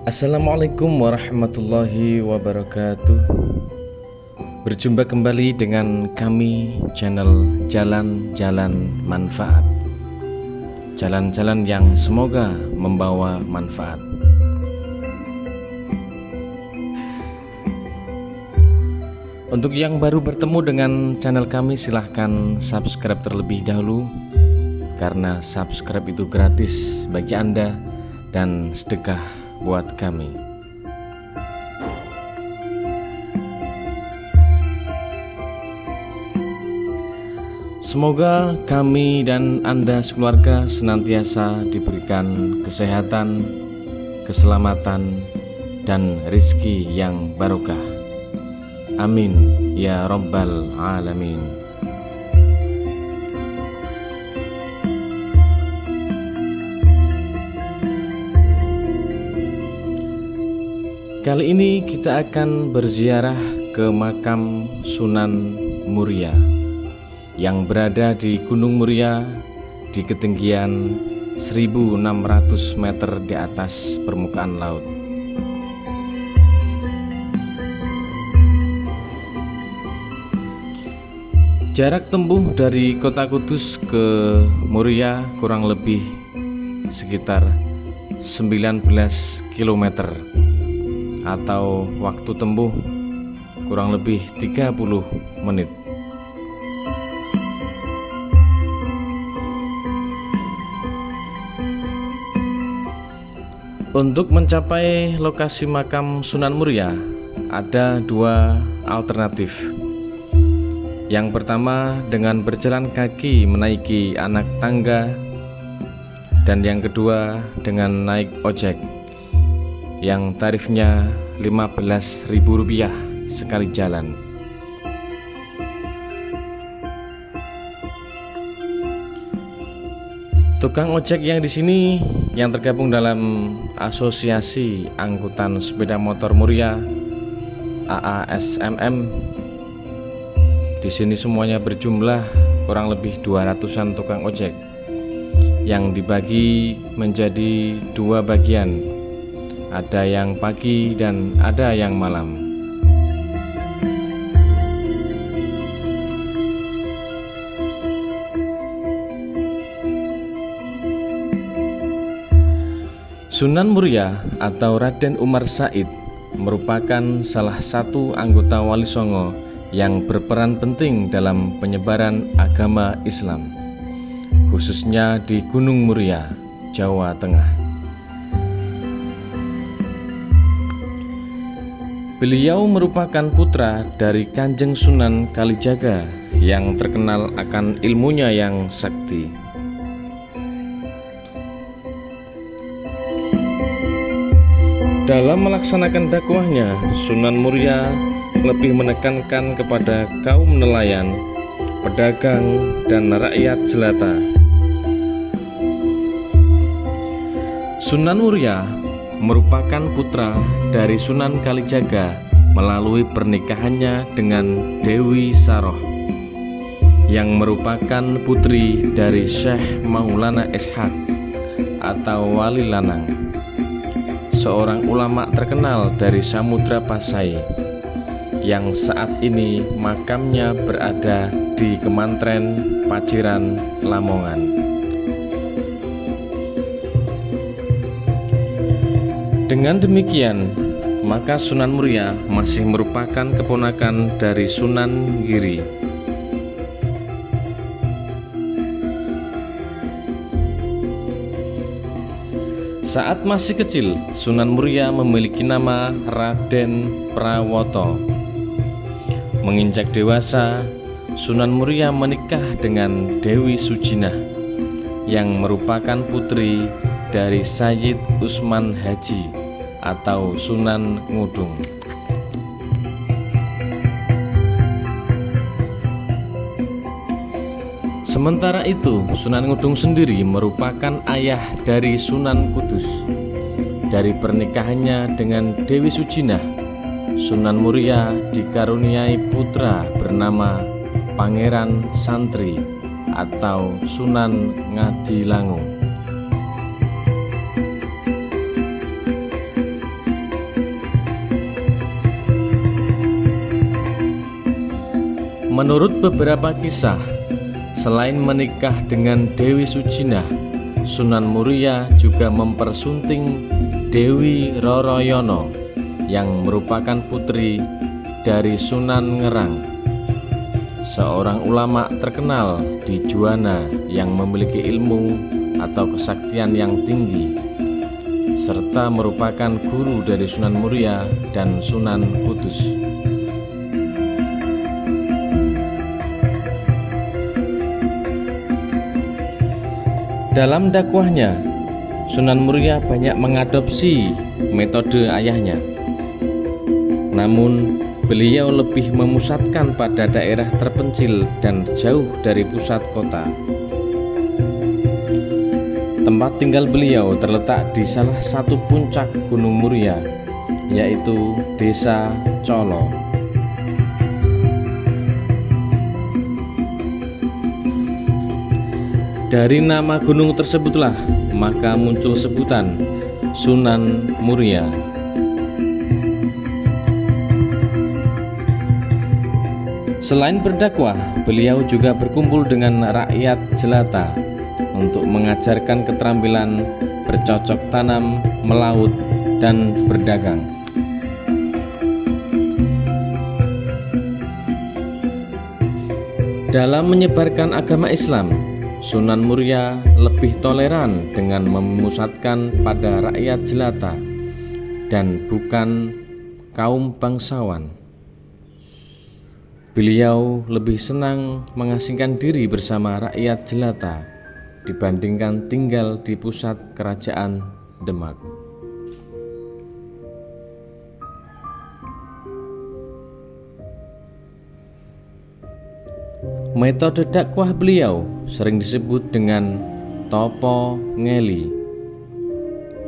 Assalamualaikum warahmatullahi wabarakatuh. Berjumpa kembali dengan kami channel Jalan-Jalan Manfaat. Jalan-jalan yang semoga membawa manfaat. Untuk yang baru bertemu dengan channel kami, silahkan subscribe terlebih dahulu, karena subscribe itu gratis bagi Anda dan sedekah buat kami. Semoga kami dan Anda sekeluarga senantiasa diberikan kesehatan, keselamatan, dan rizki yang barokah. Amin ya rabbal alamin. Kali ini kita akan berziarah ke makam Sunan Muria yang berada di Gunung Muria di ketinggian 1600 meter di atas permukaan laut. Jarak tempuh dari kota Kudus ke Muria kurang lebih sekitar 19 km atau waktu tempuh kurang lebih 30 menit. Untuk mencapai lokasi makam Sunan Muria ada dua alternatif. Yang pertama dengan berjalan kaki menaiki anak tangga, dan yang kedua dengan naik ojek yang tarifnya Rp15.000 sekali jalan. Tukang ojek yang di sini yang tergabung dalam Asosiasi Angkutan Sepeda Motor Muria AASMM. Di sini semuanya berjumlah kurang lebih 200-an tukang ojek yang dibagi menjadi dua bagian. Ada yang pagi dan ada yang malam. Sunan Muria atau Raden Umar Said merupakan salah satu anggota Wali Songo yang berperan penting dalam penyebaran agama Islam, khususnya di Gunung Muria, Jawa Tengah. Beliau merupakan putra dari Kanjeng Sunan Kalijaga yang terkenal akan ilmunya yang sakti. Dalam melaksanakan dakwahnya, Sunan Muria lebih menekankan kepada kaum nelayan, pedagang, dan rakyat jelata. Sunan Muria merupakan putra dari Sunan Kalijaga melalui pernikahannya dengan Dewi Saroh yang merupakan putri dari Syekh Maulana Ishaq atau Wali Lanang, seorang ulama terkenal dari Samudra Pasai yang saat ini makamnya berada di Kemantren Paciran, Lamongan. Dengan demikian, maka Sunan Muria masih merupakan keponakan dari Sunan Giri. Saat masih kecil, Sunan Muria memiliki nama Raden Prawoto. Menginjak dewasa, Sunan Muria menikah dengan Dewi Sujinah yang merupakan putri dari Sayyid Usman Haji atau Sunan Ngudung. Sementara itu, Sunan Ngudung sendiri merupakan ayah dari Sunan Kudus. Dari pernikahannya dengan Dewi Sujinah, Sunan Muria dikaruniai putra bernama Pangeran Santri atau Sunan Ngadilangu. Menurut beberapa kisah, selain menikah dengan Dewi Sujinah, Sunan Muria juga mempersunting Dewi Roroyono yang merupakan putri dari Sunan Ngerang, seorang ulama terkenal di Juwana yang memiliki ilmu atau kesaktian yang tinggi, serta merupakan guru dari Sunan Muria dan Sunan Kudus. Dalam dakwahnya, Sunan Muria banyak mengadopsi metode ayahnya. Namun, beliau lebih memusatkan pada daerah terpencil dan jauh dari pusat kota. Tempat tinggal beliau terletak di salah satu puncak Gunung Muria, yaitu Desa Colo. Dari nama gunung tersebutlah maka muncul sebutan Sunan Muria. Selain berdakwah, beliau juga berkumpul dengan rakyat jelata untuk mengajarkan keterampilan bercocok tanam, melaut, dan berdagang. Dalam menyebarkan agama Islam, Sunan Muria lebih toleran dengan memusatkan pada rakyat jelata dan bukan kaum bangsawan. Beliau lebih senang mengasingkan diri bersama rakyat jelata dibandingkan tinggal di pusat kerajaan Demak. Metode dakwah beliau sering disebut dengan topo ngeli,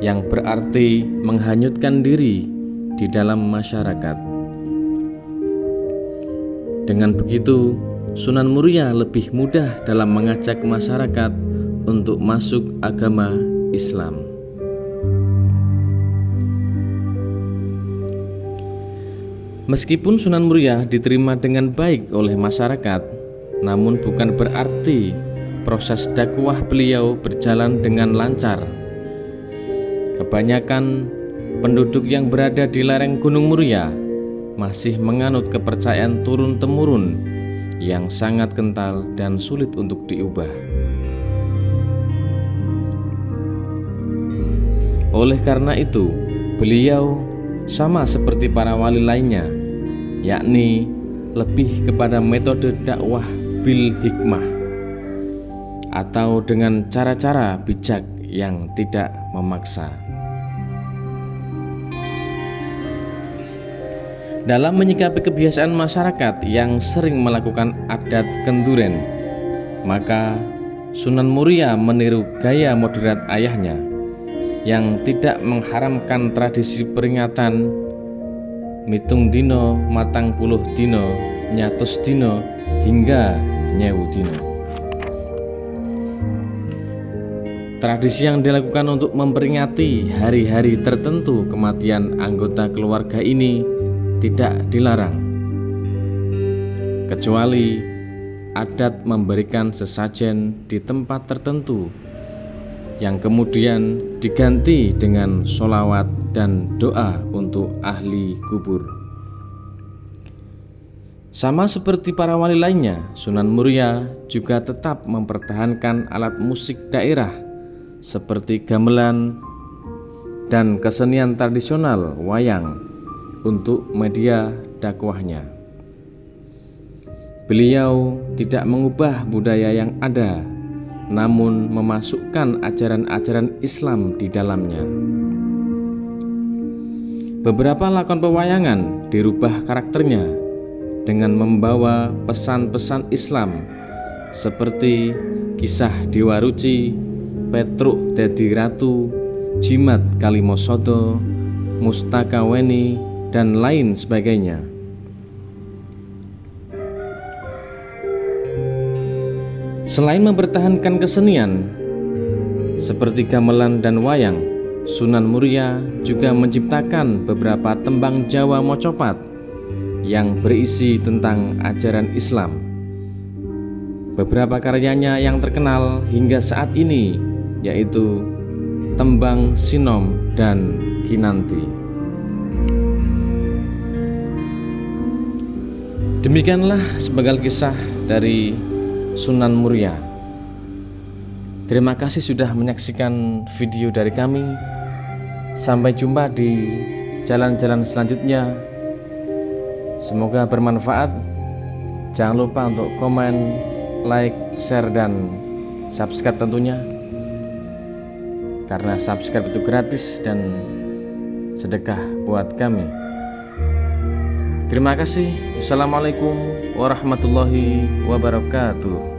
yang berarti menghanyutkan diri di dalam masyarakat. Dengan begitu, Sunan Muria lebih mudah dalam mengajak masyarakat untuk masuk agama Islam. Meskipun Sunan Muria diterima dengan baik oleh masyarakat, namun bukan berarti proses dakwah beliau berjalan dengan lancar. Kebanyakan penduduk yang berada di lereng Gunung Muria masih menganut kepercayaan turun-temurun yang sangat kental dan sulit untuk diubah. Oleh karena itu, beliau sama seperti para wali lainnya, yakni lebih kepada metode dakwah bil hikmah atau dengan cara-cara bijak yang tidak memaksa. Dalam menyikapi kebiasaan masyarakat yang sering melakukan adat kenduren, maka Sunan Muria meniru gaya moderat ayahnya yang tidak mengharamkan tradisi peringatan mitung dino, matang puluh dino, nyatus dino, hingga nyewu dino. Tradisi yang dilakukan untuk memperingati hari-hari tertentu kematian anggota keluarga ini tidak dilarang, kecuali adat memberikan sesajen di tempat tertentu yang kemudian diganti dengan sholawat dan doa untuk ahli kubur. Sama seperti para wali lainnya, Sunan Muria juga tetap mempertahankan alat musik daerah seperti gamelan dan kesenian tradisional wayang untuk media dakwahnya. Beliau tidak mengubah budaya yang ada, namun memasukkan ajaran-ajaran Islam di dalamnya. Beberapa lakon pewayangan dirubah karakternya dengan membawa pesan-pesan Islam seperti kisah Dewa Ruci, Petruk Dadi Ratu, Jimat Kalimosodo, Mustaka Weni, dan lain sebagainya. Selain mempertahankan kesenian seperti gamelan dan wayang, Sunan Muria juga menciptakan beberapa tembang Jawa mocopat yang berisi tentang ajaran Islam. Beberapa karyanya yang terkenal hingga saat ini yaitu Tembang Sinom dan Kinanti. Demikianlah sepenggal kisah dari Sunan Muria. Terima kasih sudah menyaksikan video dari kami. Sampai jumpa di jalan-jalan selanjutnya. Semoga bermanfaat. Jangan lupa untuk komen, like, share, dan subscribe tentunya. Karena subscribe itu gratis dan sedekah buat kami. Terima kasih. Wassalamualaikum warahmatullahi wabarakatuh.